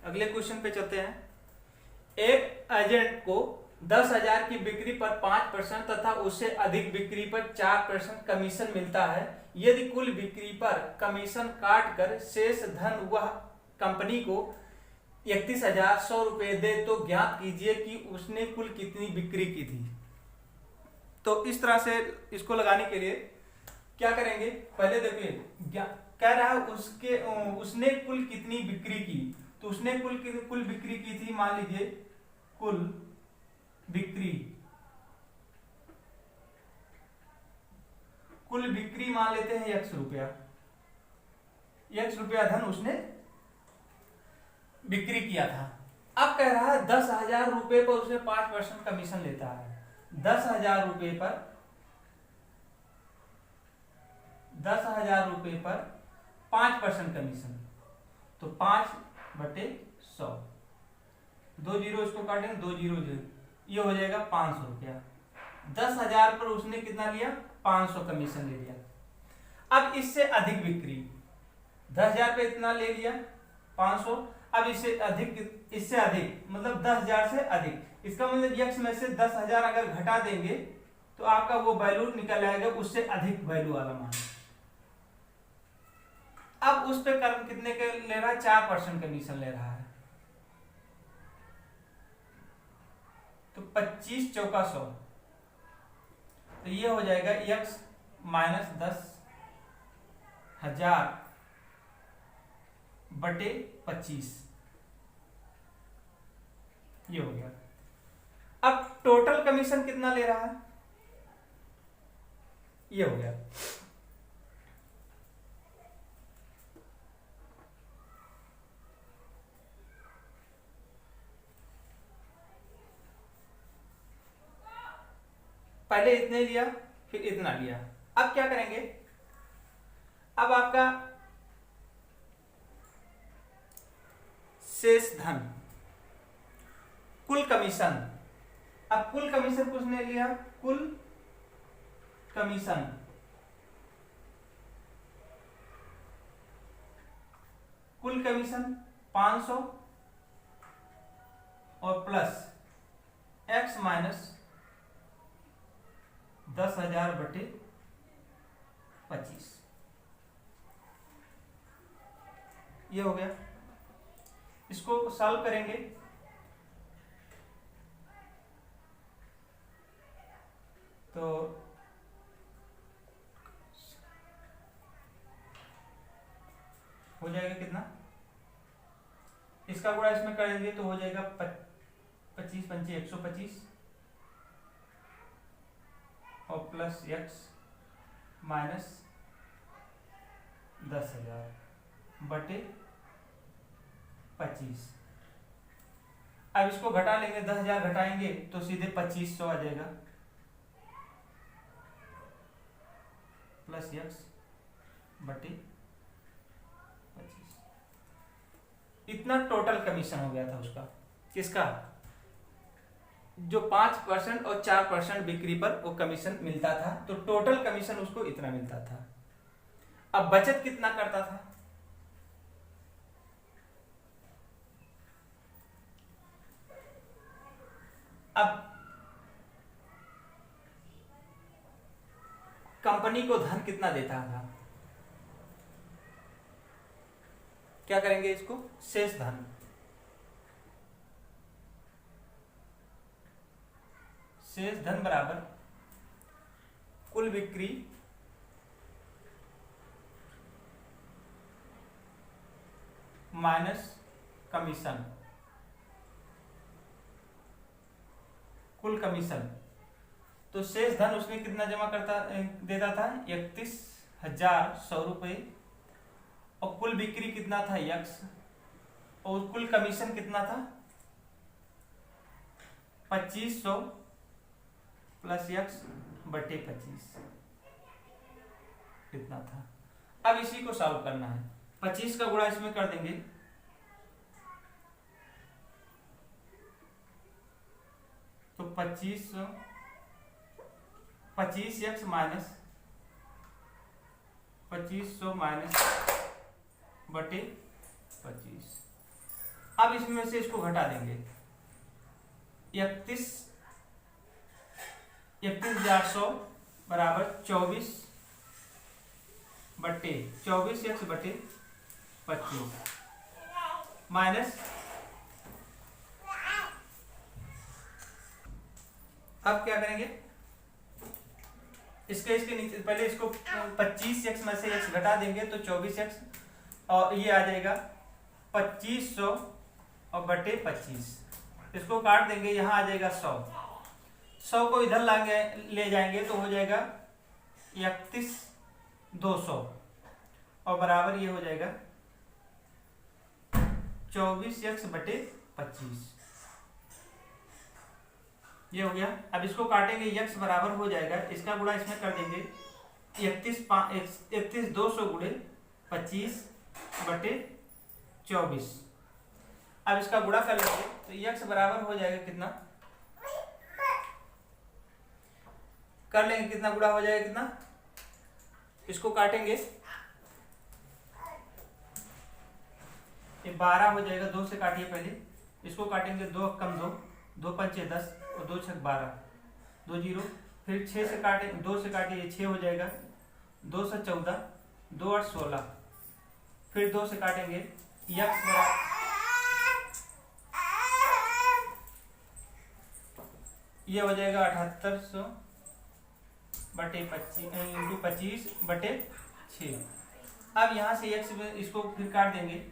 अगले क्वेश्चन पे चलते हैं। एक एजेंट को 10,000 की बिक्री पर 5% तथा उससे अधिक बिक्री पर 4% कमीशन मिलता है। यदि कुल बिक्री पर कमीशन काट कर शेष धन वह कंपनी को 31,100 रुपये दे तो ज्ञात कीजिए कि उसने कुल कितनी बिक्री की थी। तो इस तरह से इसको लगाने के लिए क्या करेंगे, पहले देखिए कह रहा है उसने कुल कितनी बिक्री की। तो उसने कुल बिक्री की थी, मान लीजिए कुल बिक्री मान लेते हैं x रुपया, धन उसने बिक्री किया था। अब कह रहा है 10,000 रुपये पर उसने 5% कमीशन लेता है। 10,000 रुपये पर 5% कमीशन, तो 5/100, 2 जीरो इसको काटेंगे, 2 जीरो, ये हो जाएगा 500 रुपया। 10,000 पर उसने कितना लिया, 500 कमीशन ले लिया। अब इससे अधिक बिक्री, 10,000 पे इतना ले लिया 500, अब इससे अधिक मतलब 10,000 से अधिक, इसका मतलब x में से 10,000 अगर घटा देंगे तो आपका वो वैल्यू निकल आएगा उससे अधिक वैल्यू वाला मान। अब उस पे कर्म कितने के ले रहा है, 4% कमीशन ले रहा है। तो 25 चौका 100, तो ये हो जाएगा x माइनस 10,000 बटे 25, ये हो गया। अब टोटल कमीशन कितना ले रहा है, ये हो गया। पहले इतने लिया फिर इतना लिया। अब क्या करेंगे, अब आपका शेष धन कुल कमीशन, अब कुल कमीशन किसने लिया, कुल कमीशन कुल कमीशन 500 और प्लस x माइनस 10,000 बटे 25, ये हो गया। इसको सॉल्व करेंगे तो हो जाएगा कितना, इसका गुणा इसमें करेंगे तो हो जाएगा 25 पंचे 125 और प्लस x माइनस 10,000 बटे 25। अब इसको घटा लेंगे, 10,000 घटाएंगे तो सीधे 2500 आ जाएगा, प्लस x बटे 25। इतना टोटल कमीशन हो गया था उसका, किसका, जो 5% और 4% बिक्री पर वो कमीशन मिलता था, तो टोटल कमीशन उसको इतना मिलता था। अब बचत कितना करता था, अब कंपनी को धन कितना देता था, क्या करेंगे इसको, शेष धन, बराबर कुल बिक्री माइनस कमीशन, कुल कमीशन। तो शेष धन उसने कितना जमा देता था, 31,100 रुपये, और कुल बिक्री कितना था x, और कुल कमीशन कितना था 2500 प्लस x बटे 25, इतना था। अब इसी को सॉल्व करना है, 25 का गुणा इसमें कर देंगे तो 25x माइनस 2500 माइनस बटे 25। अब इसमें से इसको घटा देंगे, 31,100 बराबर 24/24x/25 माइनस, अब क्या करेंगे, इसके नीचे पहले इसको 25x में से x घटा देंगे तो 24x, और ये आ जाएगा 2500 और बटे 25, इसको काट देंगे, यहाँ आ जाएगा 100 को इधर ले जाएंगे तो हो जाएगा 31,200 और बराबर ये हो जाएगा 24x बटे 25, ये हो गया। अब इसको काटेंगे, x बराबर हो जाएगा, इसका गुणा इसमें कर देंगे 31,200 गुणे 25 बटे 24। अब इसका गुणा कर लेंगे तो x बराबर हो जाएगा कितना, कर लेंगे कितना गुणा हो जाएगा कितना, इसको काटेंगे, ये 12 हो जाएगा, 2 से काटिए पहले, इसको काटेंगे, 2 कम 2, 2 पंचे 10 और 2 छक 12, 2 जीरो, फिर 6 से काटे, 2 से काटिए 6 हो जाएगा, 2 से 14, 2 8 16, फिर 2 से काटेंगे, x बराबर ये हो जाएगा 7800 बटे 25 बटे 6। अब यहाँ से x इसको फिर काट देंगे,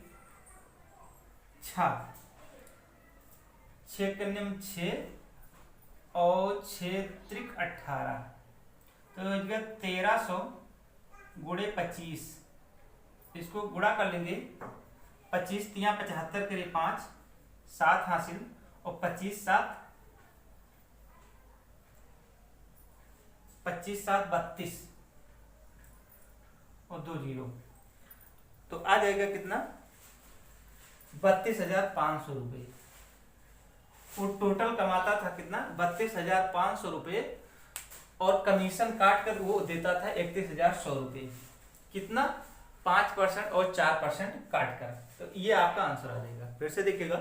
6 करने में 6 और 6 त्रिक 18, तो 1300 गुणे 25, इसको गुणा कर लेंगे, 25 तिया 75 करे 5, 7 हासिल और 25 7 32 और 2 जीरो, तो आ जाएगा कितना, 32,500 रुपये। वो टोटल कमाता था कितना, 32,500 रुपये, और कमीशन काट कर वो देता था 31,100 रुपये, कितना, 5% और 4% काट कर। तो ये आपका आंसर आ जाएगा। फिर से देखिएगा,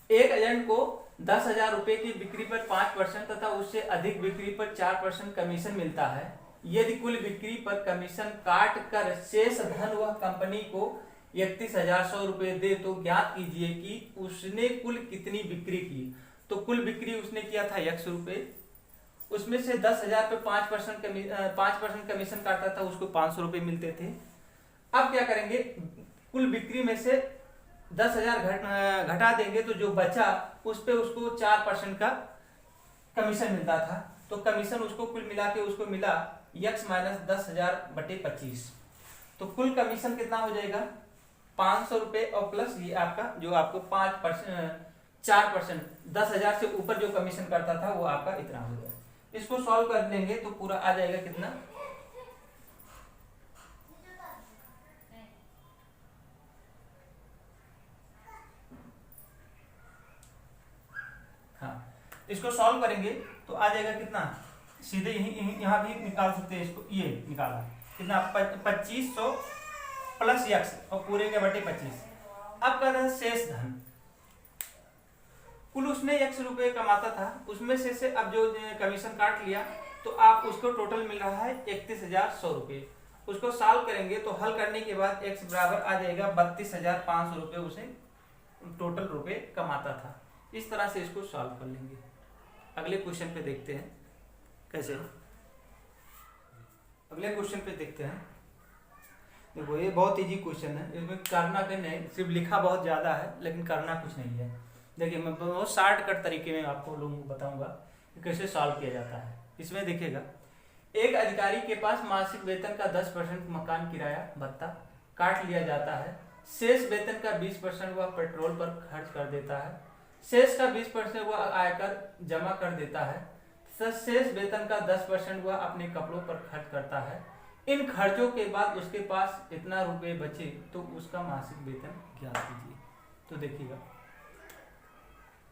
एक एजेंट को 10,000 रुपये की बिक्री पर 5% तथा उससे अधिक बिक्री पर 4% कमीशन मिलता है। यदि कुल बिक्री पर कमीशन काट कर शेष धन वह कंपनी को 31,100 रुपये दे तो ज्ञात कीजिए कि उसने कुल कितनी बिक्री की। तो कुल बिक्री उसने किया था 100 रुपये, उसमें से 10,000 पे 5% कमीशन काटा था, उसको 500 रुपये मिलते थे। अब क्या करेंगे, कुल बिक्री में से 10,000 घटा देंगे तो जो बचा उस पे उसको 4% का कमीशन मिलता था। तो कमीशन उसको कुल मिला के उसको मिला x माइनस 10,000 बटे 25। तो कुल कमीशन कितना हो जाएगा, 500 रुपये और प्लस ये आपका जो आपको 4%, 10,000 से ऊपर जो कमीशन करता था वो आपका इतना हो गया। इसको सॉल्व कर देंगे तो पूरा आ जाएगा कितना, हाँ इसको सॉल्व करेंगे तो आ जाएगा कितना, सीधे यहाँ भी निकाल सकते हैं इसको, ये निकाला कितना 2500 प्लस x और पूरे के बटे 25। अब कर रहे हैं शेष धन, कुल उसने 100 रुपये कमाता था, उसमें से अब जो कमीशन काट लिया तो आप उसको टोटल मिल रहा है 31,100 रुपये। उसको सॉल्व करेंगे तो हल करने के बाद x बराबर आ जाएगा 32,500 रुपये उसे टोटल रुपये कमाता था। इस तरह से इसको सॉल्व कर लेंगे। अगले क्वेश्चन पे देखते हैं कैसे। अगले क्वेश्चन पे देखते हैं, देखो ये बहुत इजी क्वेश्चन है, इसमें करना कहीं नहीं, सिर्फ लिखा बहुत ज़्यादा है लेकिन करना कुछ नहीं है। देखिए मैं बहुत शॉर्टकट तरीके में आपको लोगों को बताऊंगा कि कैसे सॉल्व किया जाता है। इसमें देखिएगा, एक अधिकारी के पास मासिक वेतन का 10% मकान किराया भत्ता काट लिया जाता है। शेष वेतन का 20% वह पेट्रोल पर खर्च कर देता है, शेष का 20% वह आयकर जमा कर देता है, शेष वेतन का 10% वह अपने कपड़ों पर खर्च करता है। इन खर्चों के बाद उसके पास इतना रुपए बचे तो उसका मासिक वेतन ज्ञात कीजिए। तो देखिएगा,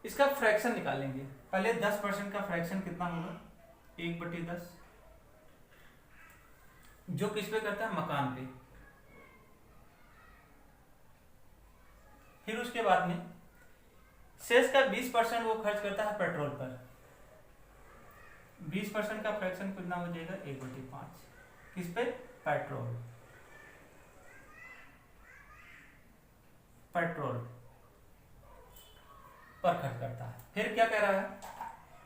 इसका फ्रैक्शन निकालेंगे। पहले 10% का फ्रैक्शन कितना होगा, 1/10, जो किस पे करता है, मकान पे। फिर उसके उसके बाद में शेष का 20% वो खर्च करता है पेट्रोल पर। 20% का फ्रैक्शन कितना हो जाएगा 1/5 किस पे? पेट्रोल पर खर्च करता है। फिर क्या कह रहा है?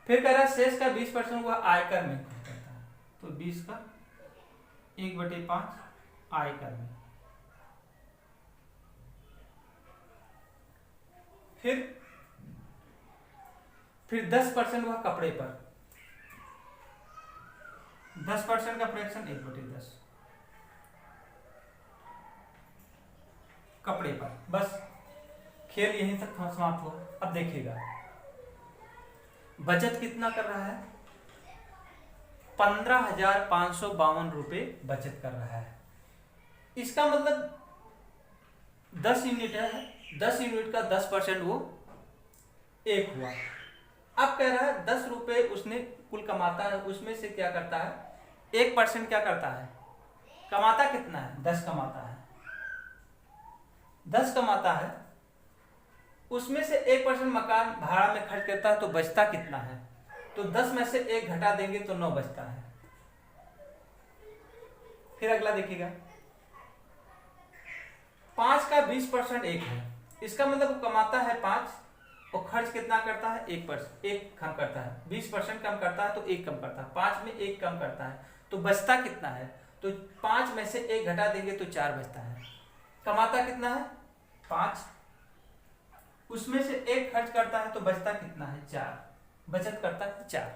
फिर कह रहा है शेष का 20% वह आयकर में खर्च करता है। तो 20 का 1/5 आयकर में। फिर 10% वह कपड़े पर। 10% का फ्रैक्शन 1/10 कपड़े पर। बस खेल यहीं तक समाप्त हुआ। अब देखिएगा बचत कितना कर रहा है? 15,552 रुपये बचत कर रहा है। इसका मतलब 10 यूनिट है, 10 यूनिट का 10% वो 1 हुआ। अब कह रहा है 10 रुपये उसने कुल कमाता है, उसमें से क्या करता है 1% क्या करता है? कमाता कितना है? 10 कमाता है। 10 कमाता है, उसमें से 1% मकान भाड़ा में खर्च करता है, तो बचता कितना है? तो 10 में से 1 घटा देंगे तो 9 बचता है। फिर अगला देखिएगा 5 का 20% 1 है। इसका मतलब वो कमाता है 5 और खर्च कितना करता है? 1%, 1 कम करता है। 20% कम करता है तो 1 कम करता है। 5 में 1 कम करता है तो बचता कितना है? तो 5 में से 1 घटा देंगे तो 4 बचता है। कमाता कितना है? 5, उसमें से 1 खर्च करता है तो बचता कितना है? 4, बचत करता है 4।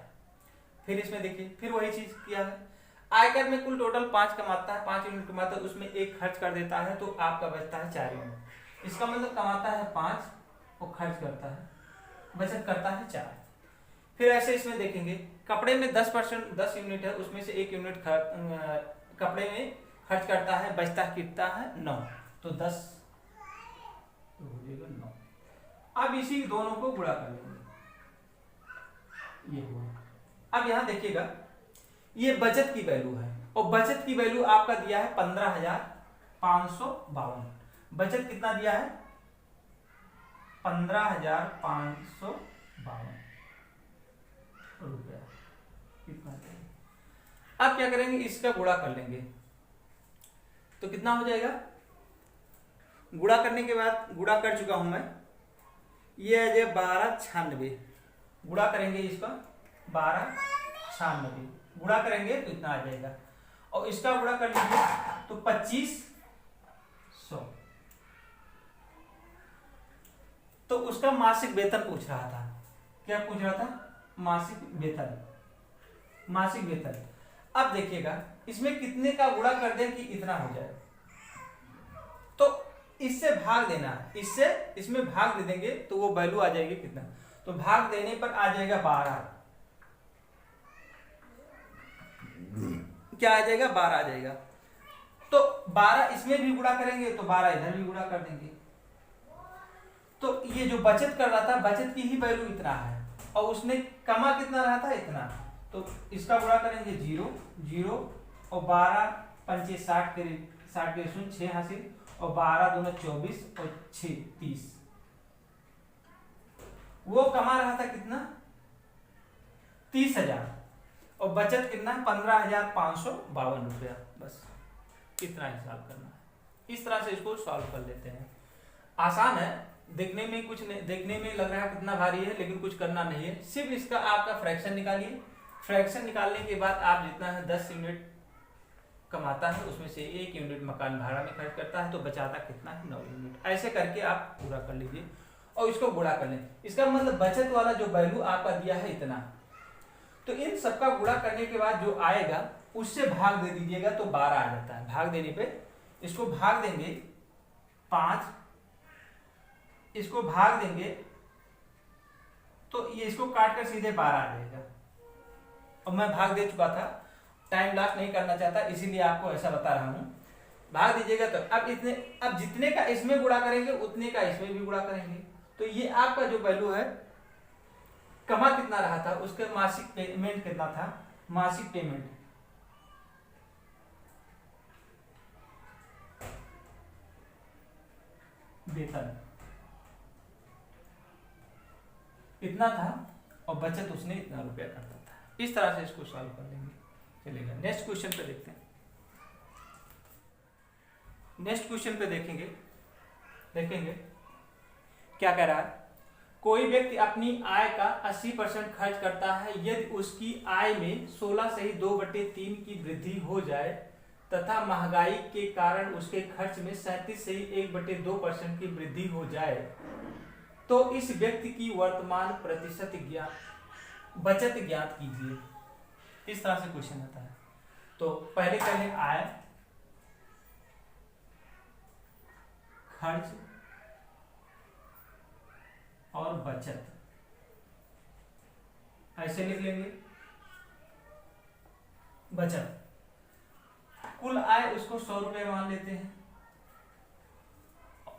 फिर इसमें देखिए फिर वही चीज किया है। आयकर में कुल टोटल 5 कमाता है, 5 यूनिट कमाता है, उसमें 1 खर्च कर देता है तो आपका बचता है 4 यूनिट। इसका मतलब कमाता है 5 और खर्च करता है, बचत करता है 4। फिर ऐसे इसमें देखेंगे कपड़े में 10% 10 यूनिट है, उसमें से 1 यूनिट कपड़े में खर्च करता है, बचता कितना है? 9। तो 10 तो हो जाएगा 9। अब इसी दोनों को गुणा कर लेंगे, ये हुआ। अब यहां देखिएगा ये बचत की वैल्यू है और बचत की वैल्यू आपका दिया है 15,552। बचत कितना दिया है? 15,552 रुपया कितना दिया। अब क्या करेंगे? इसका गुणा कर लेंगे तो कितना हो जाएगा? गुणा करने के बाद, गुणा कर चुका हूं मैं, ये है 1296। गुणा करेंगे इसका 1296, गुणा करेंगे तो इतना आ जाएगा। और इसका गुणा कर लीजिए तो 2500। तो उसका मासिक वेतन पूछ रहा था। क्या पूछ रहा था? मासिक वेतन। मासिक वेतन। अब देखिएगा इसमें कितने का गुणा कर दें कि इतना हो जाए, तो इससे भाग देना है, इससे इसमें भाग दे देंगे तो वो वैल्यू आ जाएगी कितना? तो भाग देने पर आ जाएगा 12। क्या आ जाएगा? 12 आ जाएगा। तो 12 इसमें भी गुणा करेंगे तो 12 इधर भी गुणा कर देंगे। तो ये जो बचत कर रहा था, बचत की ही वैल्यू इतना है और उसने कमा कितना रहा था? इतना। तो इसका गुणा करेंगे 0 0 और 12 पंचे 60 के 6 हासिल और 12 दूना 24 और 6 30। वो कमा रहा था कितना? 30,000 और बचत कितना? 15,552 रुपया। बस इतना हिसाब करना है। इस तरह से इसको सॉल्व कर लेते हैं। आसान है, देखने में कुछ नहीं, देखने में लग रहा है कितना भारी है, लेकिन कुछ करना नहीं है। सिर्फ इसका आपका फ्रैक्शन निकालिए। फ्रैक्शन निकालने के बाद आप जितना है 10 यूनिट कमाता है, उसमें से 1 यूनिट मकान भाड़ा में खर्च करता है, तो बचाता कितना है? 9 यूनिट। ऐसे करके आप पूरा कर लीजिए और इसको गुणा कर लें। इसका मतलब बचत वाला जो वैल्यू आपका दिया है इतना, तो इन सबका गुणा करने के बाद जो आएगा उससे भाग दे दीजिएगा तो 12 आ जाता है। भाग देने पे इसको भाग देंगे 5, इसको भाग देंगे तो ये इसको काट कर सीधे 12 आ जाएगा। और मैं भाग दे चुका था, टाइम लॉस नहीं करना चाहता, इसीलिए आपको ऐसा बता रहा हूं। भाग दीजिएगा तो अब जितने का इसमें गुणा करेंगे उतने का इसमें भी गुणा करेंगे। तो ये आपका जो वैल्यू है, कमा कितना रहा था, उसके मासिक पेमेंट कितना था? मासिक पेमेंट वेतन इतना था और बचत उसने इतना रुपया करता था। इस तरह से इसको सॉल्व कर लेंगे, चलेगा। नेक्स्ट क्वेश्चन पे देखते हैं। नेक्स्ट क्वेश्चन पे देखेंगे क्या कह रहा है। कोई व्यक्ति अपनी आय का 80% खर्च करता है। यदि उसकी आय में 16 से ही 2/3 की वृद्धि हो जाए तथा महंगाई के कारण उसके खर्च में 37 से ही 1/2% की वृद्धि हो जाए तो इस व्यक्ति की वर्तमान प्रतिशत बचत ज्ञात कीजिए। इस तरह से क्वेश्चन आता है। तो पहले कर लें आय, खर्च और बचत, ऐसे लिख लेंगे। बचत, कुल आय उसको 100 रुपए मान लेते हैं,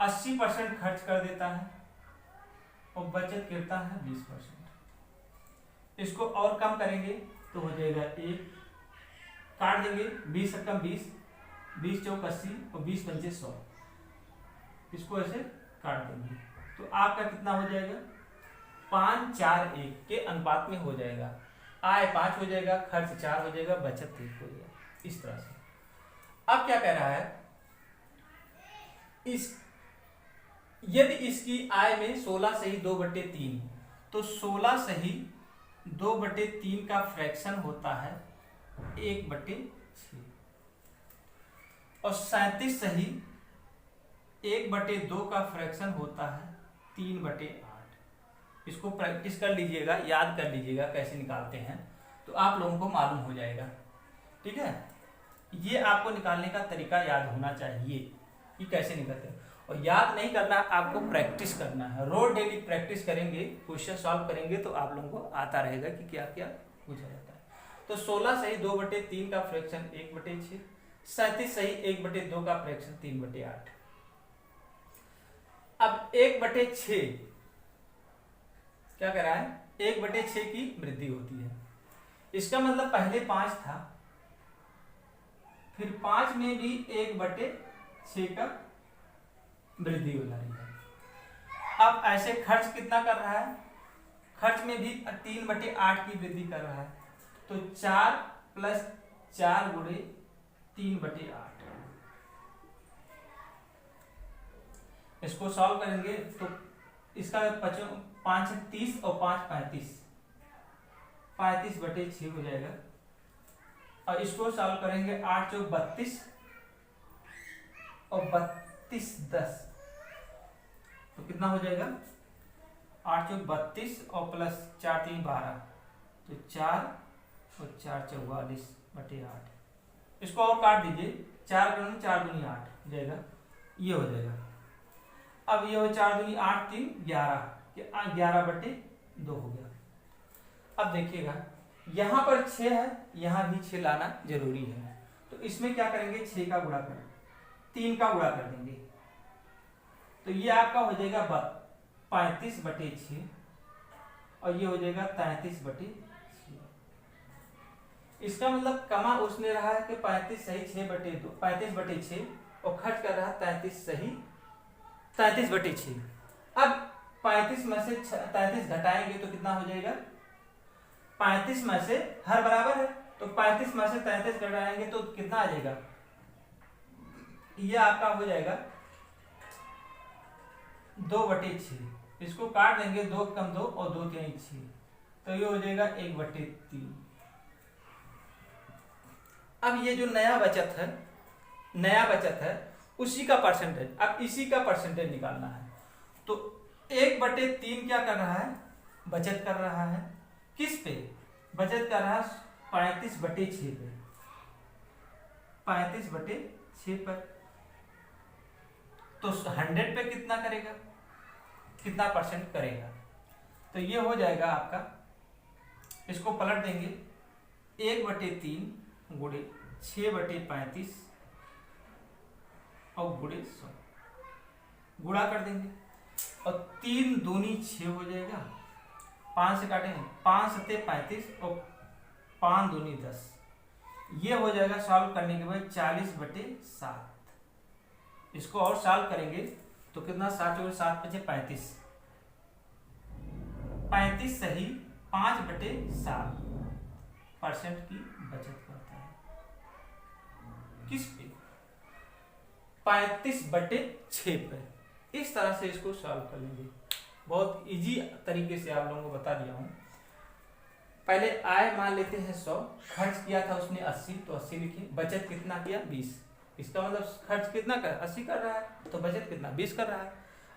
80% खर्च कर देता है और बचत करता है 20%। इसको और कम करेंगे तो हो जाएगा 1, काट देंगे 20 रकम 20, 20 चौक 80 और 20 पंचे 100, इसको ऐसे काट देंगे तो आपका कितना हो जाएगा 5, 4, 1 के अनुपात में हो जाएगा। आय 5 हो जाएगा, खर्च 4 हो जाएगा, बचत 3 हो जाएगा। इस तरह से अब क्या कह रहा है, यदि इसकी आय में 16 से ही 2/3 तो 16 से ही 2/3 का फ्रैक्शन होता है 1/6 और 37 से ही 1/2 का फ्रैक्शन होता है 3/8। इसको प्रैक्टिस कर लीजिएगा, याद कर लीजिएगा कैसे निकालते हैं तो आप लोगों को मालूम हो जाएगा। ठीक है, ये आपको निकालने का तरीका याद होना चाहिए कि कैसे निकलते हैं। और याद नहीं करना, आपको प्रैक्टिस करना है। रोज डेली प्रैक्टिस करेंगे, क्वेश्चन सॉल्व करेंगे तो आप लोगों को आता रहेगा कि क्या क्या पूछा जाता है। तो 16 से ही 2/3 का फ्रैक्शन 1/6, 37 से ही 1/2 का फ्रैक्शन 3/8। अब 1/6 क्या कह रहा है, 1/6 की वृद्धि होती है। इसका मतलब पहले 5 था, फिर 5 में भी 1/6 का वृद्धि हो रही है। अब ऐसे खर्च कितना कर रहा है, खर्च में भी 3/8 की वृद्धि कर रहा है। तो 4 + 4 गुणे 3/8। इसको सॉल्व करेंगे तो इसका 5 है 30 और 5 35, 35/6 हो जाएगा। और इसको सॉल्व करेंगे 8 चौक 32 और 32 10 तो कितना हो जाएगा 8 चौक 32 और प्लस 4 3 12 तो 4 और 4 44/8। इसको और काट दीजिए, 4 गुणे 4 दूनी 8 हो जाएगा, ये हो जाएगा। अब ये हो 4 दूनी 8 3 11 11/2 हो गया। अब देखिएगा यहां पर 6 है, यहां भी 6 लाना जरूरी है। तो इसमें क्या करेंगे, 6 का गुणा कर 3 का गुणा कर देंगे तो ये आपका हो जाएगा 35/6 और ये हो जाएगा 33/6। इसका मतलब कमा उसने रहा है कि 35 सही 6/2 35/6 और खर्च कर रहा है 33 सही 33/6। अब 35 में से 33 घटाएंगे तो कितना हो जाएगा, 35 में से हर बराबर है तो 35 में से 33 घटाएंगे तो कितना आ जाएगा, ये आपका हो जाएगा 2/6। इसको काट देंगे, 2 कम 2 और 2 3 6 तो ये हो जाएगा 1/3। अब ये जो नया बचत है उसी का परसेंटेज, अब इसी का परसेंटेज निकालना है। तो 1/3 क्या कर रहा है, बचत कर रहा है। किस पे बचत कर रहा है, 35/6 पे, 35/6 पर। तो 100 पे कितना करेगा, कितना परसेंट करेगा, तो ये हो जाएगा आपका, इसको पलट देंगे 1/3 गुणे 6/35 और गुणे 100 गुणा कर देंगे और 3 दूनी 6 हो जाएगा, 5 से काटेंगे 5 सत्ते 35 और 5 दूनी 10, ये हो जाएगा सॉल्व करने के बाद 40/7। इसको और सॉल्व करेंगे तो कितना 7 और 7 5 35 35 सही 5/7% की बचत करता है। किस पे? 35/6 पे। इस तरह से इसको सॉल्व कर लेंगे। बहुत इजी तरीके से आप लोगों को बता दिया हूं। पहले आय मान लेते हैं 100, खर्च किया था उसने 80, तो 80 लिखिए। बचत कितना किया? 20। इसका मतलब खर्च कितना कर 80 कर रहा है, तो बचत कितना 20 कर रहा है।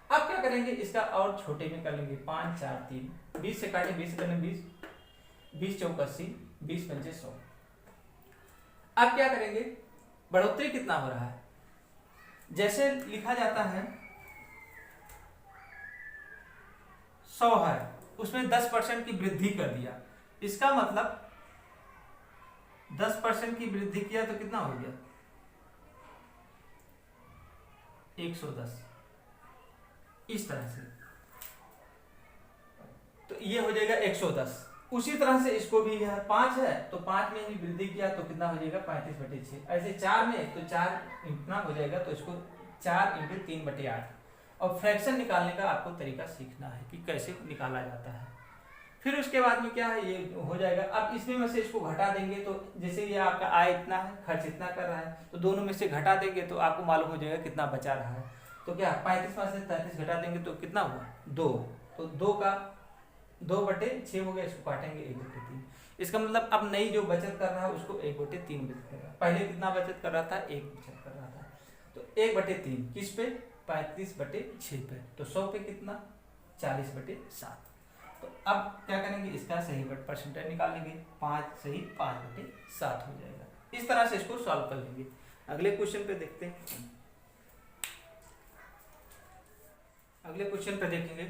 अब क्या करेंगे, इसका और छोटे में कर लेंगे। 5 4 3, 20 से काटे 20 करने 20, 20 चौक 80, 20 पंचे 100। अब क्या करेंगे, बढ़ोतरी कितना हो रहा है? जैसे लिखा जाता है 100 है, उसमें 10% की वृद्धि कर दिया। इसका मतलब 10% की वृद्धि किया तो कितना हो गया? 110। इस तरह से तो ये हो जाएगा 110। उसी तरह से इसको भी है 5 है, तो 5 में ही वृद्धि किया तो कितना हो जाएगा? 35/6। ऐसे 4 में तो 4 इतना हो जाएगा, तो इसको 4 × 3/8। और फ्रैक्शन निकालने का आपको तरीका सीखना है कि कैसे निकाला जाता है। फिर उसके बाद में क्या है, ये हो जाएगा। अब इसमें में से इसको घटा देंगे, तो जैसे ये आपका आय इतना है, खर्च इतना कर रहा है, तो दोनों में से घटा देंगे तो आपको मालूम हो जाएगा कितना बचा रहा है। तो क्या 35 में से 33 घटा देंगे तो कितना हुआ? 2। तो 2 का 2/6 हो गया, इसको काटेंगे 1/3। इसका मतलब अब नई जो बचत कर रहा है उसको 1/3 बचत कर रहा है। पहले कितना बचत कर रहा था? 1 बचत कर रहा था। तो 1/3 किस पे? 35/6 पे। तो 100 पे कितना? 40/7। तो अब क्या करेंगे, इसका सही परसेंटेज निकाल लेंगे। 5 सही 5/7 हो जाएगा। इस तरह से इसको सॉल्व कर लेंगे। अगले क्वेश्चन पे देखते हैं। अगले क्वेश्चन पे देखेंगे,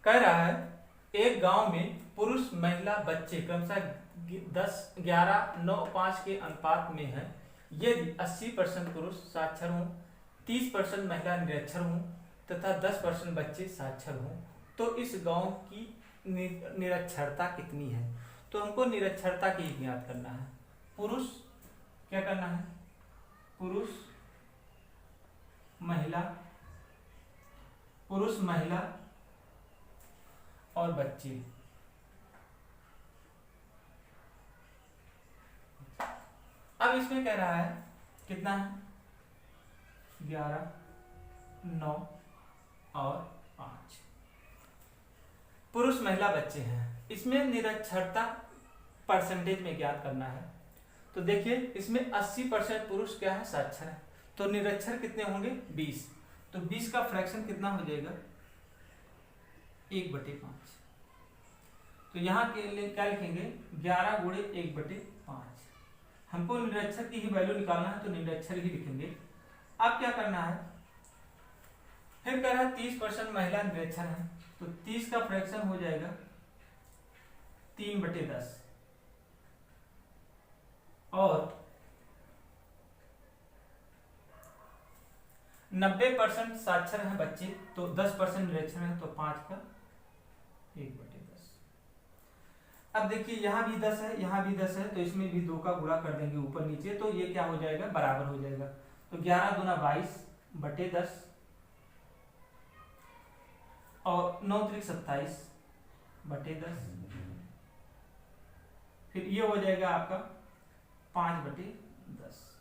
कह रहा है एक गांव में पुरुष महिला बच्चे क्रमशः 10 11 9 5 के अनुपात में है। यदि 80% पुरुष साक्षर हों, 30% महिला निरक्षर हों तथा 10% बच्चे साक्षर हों, तो इस गांव की निरक्षरता कितनी है? तो हमको निरक्षरता की ज्ञात करना है। पुरुष क्या करना है? पुरुष महिला और बच्चे। अब इसमें कह रहा है कितना है? 11 9 और 5। पुरुष महिला बच्चे हैं। इसमें निरक्षरता परसेंटेज में ज्ञात करना है। तो देखिए इसमें 80% पुरुष क्या है? साक्षर है। तो निरक्षर कितने होंगे? 20। तो 20 का फ्रैक्शन कितना हो जाएगा? 1/5। तो यहाँ के लिए क्या लिखेंगे? 11 × 1/5। हमको निरक्षर की ही वैल्यू निकालना है, तो निरक्षर ही लिखेंगे। अब क्या करना है, फिर कह रहा है 30% महिला निरक्षर है, तो 30 का फ्रैक्शन हो जाएगा 3/10। और 90% साक्षर हैं बच्चे, तो 10% निरक्षर हैं, तो 5 का 1/10। अब देखिए यहाँ भी 10 है, यहाँ भी 10 है, तो इसमें भी 2 का गुणा कर देंगे ऊपर नीचे, तो ये क्या हो जाएगा? बराबर हो जाएगा। तो 11 दूना 22/10 और 9 त्रिक 27/10। फिर ये हो जाएगा आपका 5/10।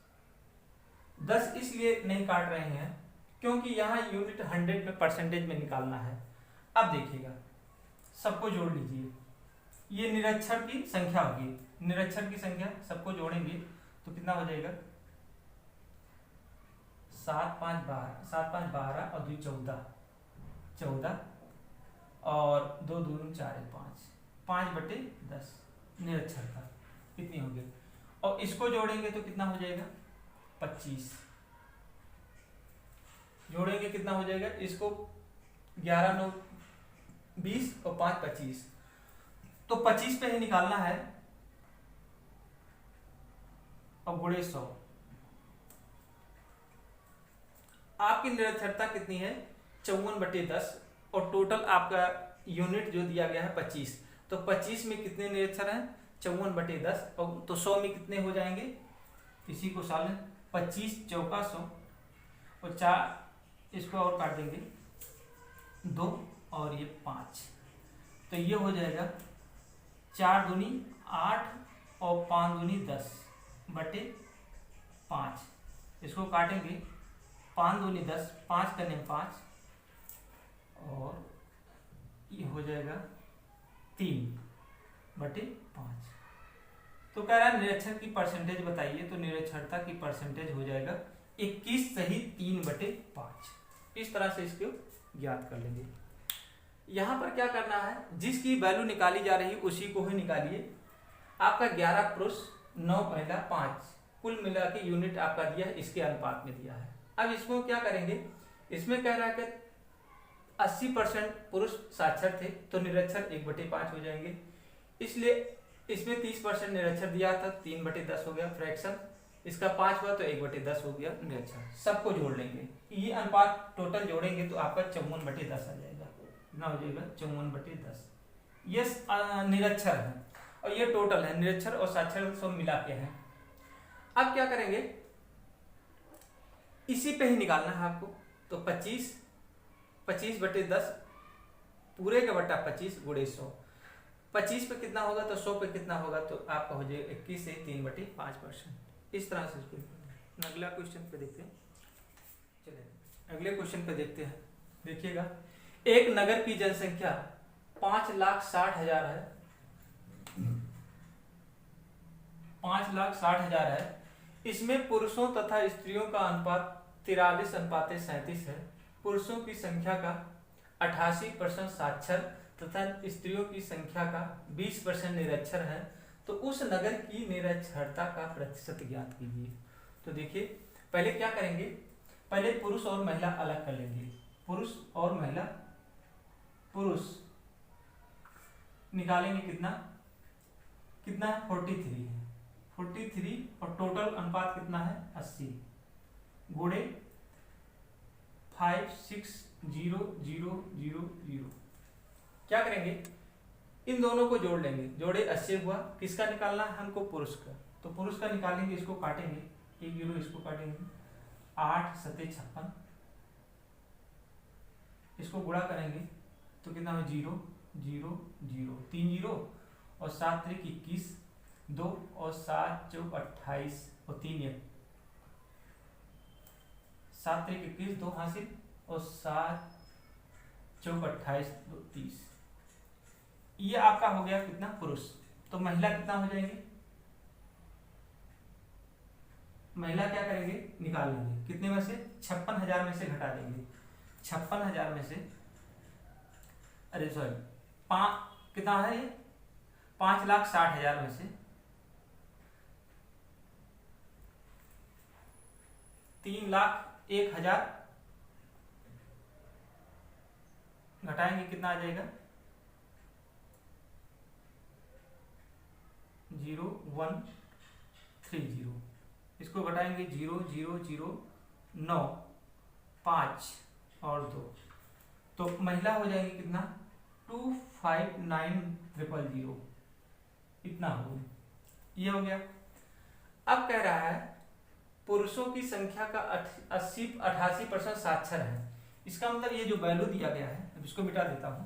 10 इसलिए नहीं काट रहे हैं क्योंकि यहाँ यूनिट 100 में परसेंटेज में निकालना है। अब देखिएगा, सबको जोड़ लीजिए। ये निरक्षर की संख्या होगी, निरक्षर की संख्या सबको जोड़ेंगे तो कितना हो जाएगा? 7 5 12 और 2 14 और 2 2 4 5 5/10 निरक्षरता कितनी होगी। और इसको जोड़ेंगे तो कितना हो जाएगा? 25। जोड़ेंगे कितना हो जाएगा? इसको 11 9 20 और 5 25, तो 25 पे ही निकालना है। और गुणे 100। आपकी निरक्षरता कितनी है? 54/10। और टोटल आपका यूनिट जो दिया गया है 25, तो 25 में कितने निरक्षर हैं? 54/10। और तो 100 में कितने हो जाएंगे? इसी को साल 25 चौका 100 और 4 इसको और काट देंगे 2 और ये 5। तो ये हो जाएगा 4 दूनी 8 और 5 दूनी 10 बटे 5। इसको काटेंगे, 5 दूनी 10, 5 करने 5 और ये हो जाएगा 3 बटे 5। तो कह रहा है निरक्षर की परसेंटेज बताइए, तो निरक्षरता की परसेंटेज हो जाएगा 21 सही 3 बटे 5। इस तरह से इसको ज्ञात कर लेंगे। यहाँ पर क्या करना है, जिसकी वैल्यू निकाली जा रही है उसी को ही निकालिए। आपका 11 पुरुष 9 महिला 5 कुल मिला के यूनिट आपका दिया है, इसके अनुपात में दिया है। अब इसको क्या करेंगे, इसमें कह रहा है कि 80% पुरुष साक्षर थे तो निरक्षर 1/5 हो जाएंगे, इसलिए इसमें 30% निरक्षर दिया था, 3/10 हो गया फ्रैक्शन। इसका 5 हुआ तो 1/10 हो गया निरक्षर। सबको जोड़ लेंगे, ये अनुपात टोटल जोड़ेंगे तो आपका 54/10 आ जाएगा। कितना हो जाएगा 54/10। ये निरक्षर है और ये टोटल है, निरक्षर और साक्षर सब मिला के हैं। अब क्या करेंगे, इसी पे ही निकालना है आपको। तो 25/10 पूरे का बटा 25 गुणे 100। 25 पे कितना होगा तो 100 पे कितना होगा, तो आपका हो जाएगा 21 से 3/5%। इस तरह से इसको अगला क्वेश्चन पे देखते हैं। चलिए अगले क्वेश्चन पे देखते हैं। देखिएगा, एक नगर की जनसंख्या 5,60,000 है, 5,60,000 है। इसमें पुरुषों तथा स्त्रियों का अनुपात 43:37 है। पुरुषों की संख्या का 88% साक्षर तथा स्त्रियों की संख्या का 20% निरक्षर है। तो उस नगर की निरक्षरता का प्रतिशत ज्ञात कीजिए। तो देखिए, पहले क्या करेंगे, पहले पुरुष और महिला अलग कर लेंगे। पुरुष और महिला, पुरुष निकालेंगे कितना कितना है 43 है, 43 और टोटल अनुपात कितना है 80 गुणे 5 6 0 0 0 0। क्या करेंगे, इन दोनों को जोड़ लेंगे, जोड़े 80 हुआ। किसका निकालना है हमको, पुरुष का। तो पुरुष का निकालेंगे, इसको काटेंगे, 1 0 इसको काटेंगे, 8 7 56, इसको गुणा करेंगे तो कितना हो 0 0 0 3 0 और 7 3 21 2 और 7 4 28 और 3 1 7 3 21 2 हासिल और 7 4 28 2 30। ये आपका हो गया कितना पुरुष। तो महिला कितना हो जाएंगे, महिला क्या करेंगे, निकाल लेंगे कितने में से 56,000 में से घटा देंगे। 56,000 में से, अरे सॉरी, कितना है ये 5,60,000 में से 3,01,000 घटाएंगे, कितना आ जाएगा 0,130। इसको घटाएंगे 0 0 0 9 5 और 2, तो महिला हो जाएंगे कितना 259,000। इतना हो गया, ये हो गया। अब कह रहा है पुरुषों की संख्या का 88% साक्षर है। इसका मतलब ये जो वैल्यू दिया गया है, अब इसको मिटा देता हूं,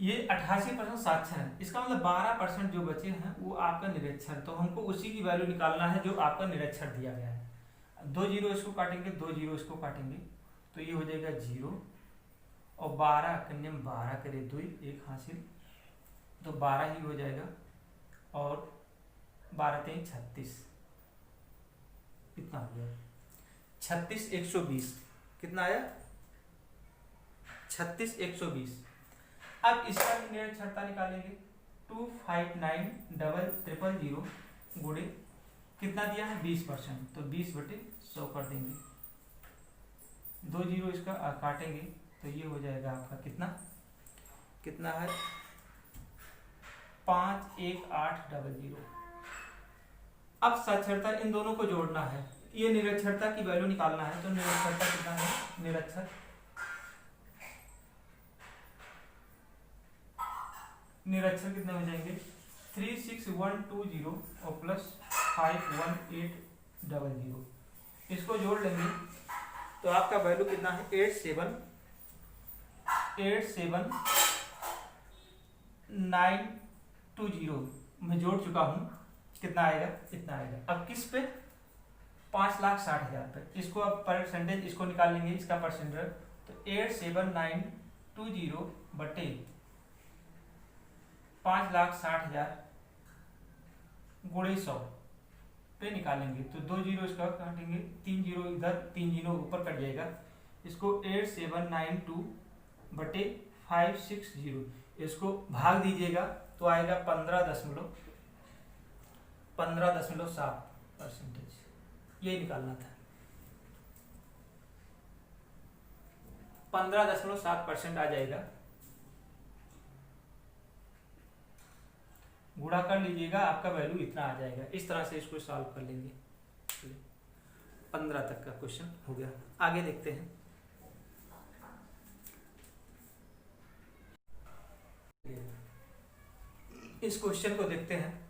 ये 88% साक्षर है। इसका मतलब 12% जो बचे हैं वो आपका निरक्षर। तो हमको उसी की वैल्यू निकालना है जो आपका निरक्षर दिया गया है। 2 0 इसको काटेंगे, 2 0 इसको काटेंगे, तो ये हो जाएगा 0 और 12 कन्या 12 करे 2 1 हासिल, तो 12 ही हो जाएगा और 12 3 36। कितना हो गया 36 120। कितना आया 36 120। अब इसका निरक्षरता निकालेंगे 259,000 गुणे कितना दिया है 20%, तो 20/100 कर देंगे। 2 0 इसका काटेंगे तो ये हो जाएगा आपका कितना है 51800। अब साक्षरता इन दोनों को जोड़ना है, ये निरक्षरता की वैल्यू निकालना है। तो निरक्षरता कितना है, निरक्षर कितने हो जाएंगे 36120 और प्लस 51800। इसको जोड़ लेंगे तो आपका वैल्यू कितना है 87 87,920 मैं जोड़ चुका हूँ, कितना आएगा, इतना आएगा। अब किस पे, 5,60,000 पे। इसको अब परसेंटेज इसको निकाल लेंगे, इसका परसेंटेज, तो 87,920 बटे 5,60,000 गुणे 100 पे निकालेंगे, तो 2 जीरो इसका काटेंगे, 3 जीरो इधर, 3 जीरो ऊपर कट जाएगा। इसको 8792 बटे 560, इसको भाग दीजिएगा तो आएगा 15.7%। ये निकालना था, 15.7% आ जाएगा। गुणा कर लीजिएगा, आपका वैल्यू इतना आ जाएगा। इस तरह से इसको सॉल्व कर लेंगे। 15 तक का क्वेश्चन हो गया। आगे देखते हैं। इस क्वेश्चन को देखते हैं।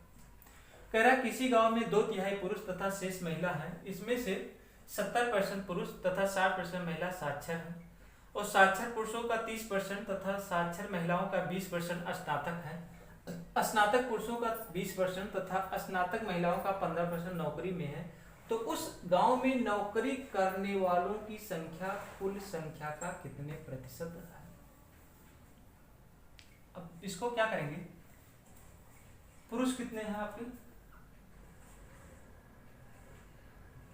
कह रहा है किसी गांव में 2/3 पुरुष तथा शेष महिला हैं। इसमें से 70% पुरुष तथा 60% महिला साक्षर हैं और साक्षर पुरुषों का 30% तथा साक्षर महिलाओं का 20% स्नातक है। स्नातक पुरुषों का 20% तथा स्नातक महिलाओं का 15% नौकरी में है। तो उस गांव में नौकरी करने वालों की संख्या कुल संख्या का कितने प्रतिशत है। अब इसको क्या करेंगे, पुरुष कितने हैं आपके,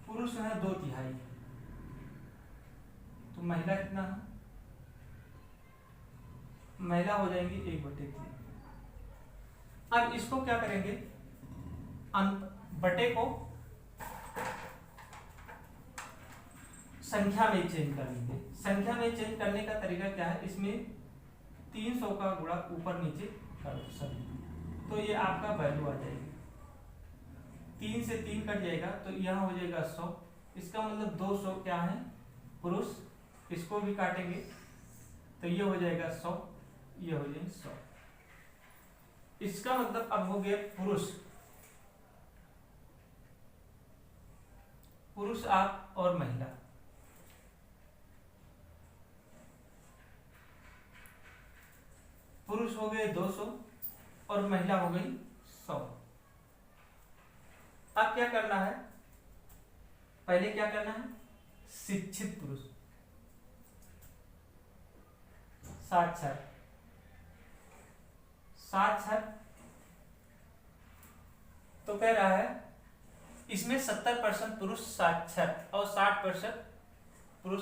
पुरुष है 2/3, तो महिला कितना है, महिला हो जाएंगी 1/3। अब इसको क्या करेंगे, बटे को संख्या में चेंज कर लेंगे। संख्या में चेंज करने का तरीका क्या है, इसमें 300 का गुणा ऊपर नीचे कर सकते, तो ये आपका वैल्यू आ जाएगी। 3 से 3 कट जाएगा तो यहाँ हो जाएगा 100। इसका मतलब 200 क्या है पुरुष, इसको भी काटेंगे तो ये हो जाएगा 100, ये हो जाएगा 100। इसका मतलब अब हो गया पुरुष आप और महिला। पुरुष हो गए 200 और महिला हो गई 100। अब क्या करना है, पहले क्या करना है, शिक्षित पुरुष, साक्षर, तो कह रहा है इसमें 70% पुरुष साक्षर और 60% पुरुष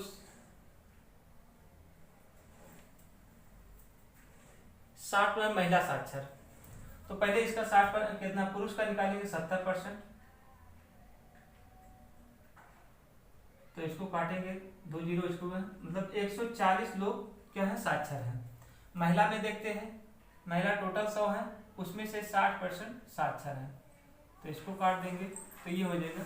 60% महिला साक्षर। तो पहले इसका 60% कितना पुरुष का निकालेंगे, 70%, तो इसको काटेंगे 2 जीरो, इसको मतलब 140 लोग क्या है साक्षर हैं। महिला में देखते हैं, महिला टोटल 100 है, उसमें से 60% साक्षर है, तो इसको काट देंगे तो ये हो जाएगा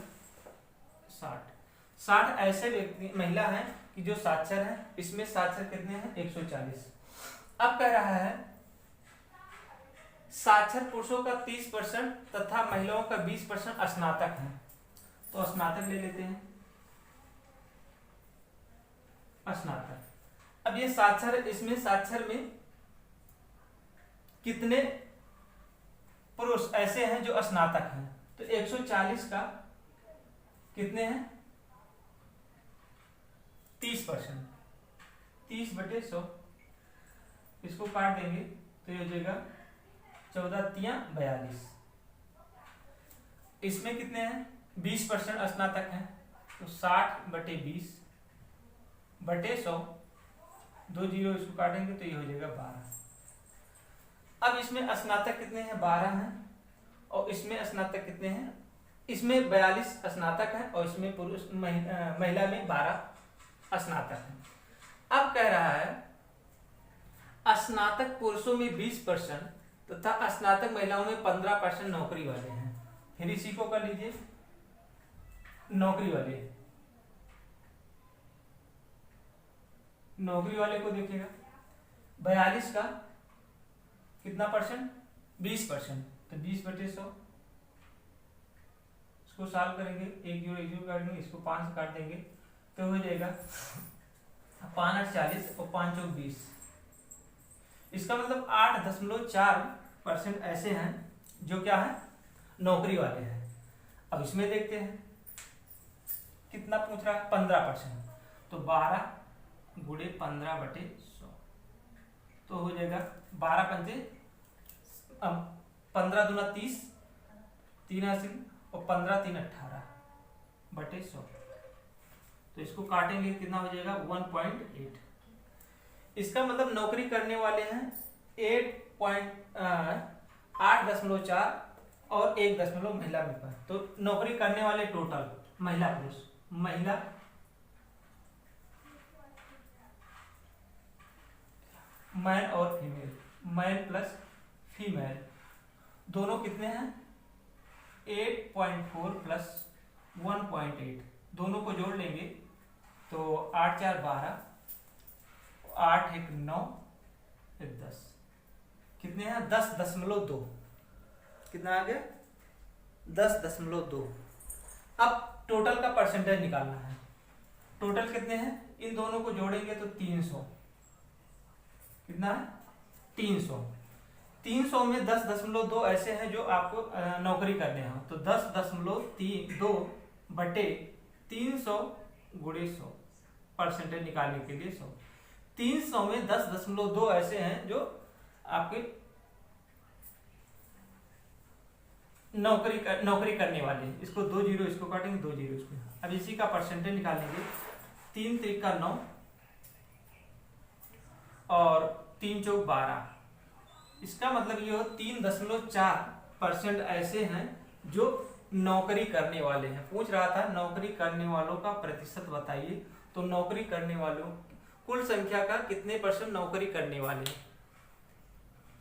60 ऐसे व्यक्ति महिला हैं कि जो साक्षर हैं। इसमें साक्षर कितने हैं, 140। अब कह रहा है साक्षर पुरुषों का 30% तथा महिलाओं का 20% स्नातक हैं, तो स्नातक ले लेते हैं, स्नातक। अब ये साक्षर, इसमें साक्षर में कितने पुरुष ऐसे हैं जो स्नातक हैं, तो 140 का कितने हैं, 30%, 30/100, इसको काट देंगे तो ये हो जाएगा 14×3 = 42। इसमें कितने हैं, 20% स्नातक हैं, तो 60/20/100, 2 जीरो इसको काटेंगे तो ये हो जाएगा 12। अब इसमें स्नातक कितने हैं, 12 हैं, और इसमें स्नातक कितने हैं, इसमें 42 स्नातक हैं और इसमें पुरुष महिला में 12 स्नातक हैं। अब कह रहा है स्नातक पुरुषों में 20% तथा स्नातक महिलाओं में 15% नौकरी वाले हैं। फिर इसी को कर लीजिए, नौकरी वाले को देखिएगा, 42 का कितना परसेंट, 20%, तो 20/100, इसको सॉल्व करेंगे, 1 जीरो काट देंगे, इसको 5 से काट देंगे तो हो जाएगा 5×8 = 40 और 5×4 = 20, इसका मतलब 8.4% ऐसे हैं जो क्या है, नौकरी वाले हैं। अब इसमें देखते हैं कितना पूछ रहा है, 15%। तो 12 गुणे 15/100 तो हो जाएगा 12 पंजे, अब 15 दूना 30, 3 हासिल और 15 3 18/100। तो इसको काटेंगे कितना हो जाएगा 1.8। इसका मतलब नौकरी करने वाले हैं 8.4 और 1 महिला में। तो नौकरी करने वाले टोटल महिला पुरुष, महिला मैन और फीमेल, मैन प्लस फीमेल दोनों कितने हैं 8.4 प्लस 1.8, दोनों को जोड़ लेंगे तो 8 4 12, 8 1 9, 1 10, कितने हैं 10.2, कितना आ गया 10.2। अब टोटल का परसेंटेज निकालना है। टोटल कितने हैं, इन दोनों को जोड़ेंगे तो 300, कितना है 300। 300 में 10.2 ऐसे हैं जो आपको नौकरी करने हो, तो 10.2 बटे 300 गुणे 100, परसेंटेज निकालने के लिए 100। 300 में 10.2 ऐसे हैं जो आपके नौकरी करने वाले हैं। इसको 2 जीरो इसको काटेंगे, 2 जीरो इसको। अब इसी का परसेंटेज निकालेंगे, 3 3 9 और 3 चौक 12। इसका मतलब ये हो 3.4% ऐसे हैं जो नौकरी करने वाले हैं। पूछ रहा था नौकरी करने वालों का प्रतिशत बताइए, तो नौकरी करने वालों कुल संख्या का कितने % नौकरी करने वाले हैं,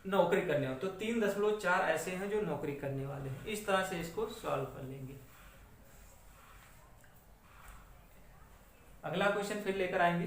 नौकरी करने वाले। तो 3.4 ऐसे हैं जो नौकरी करने वाले हैं। इस तरह से इसको सॉल्व कर लेंगे। अगला क्वेश्चन फिर लेकर आएंगे।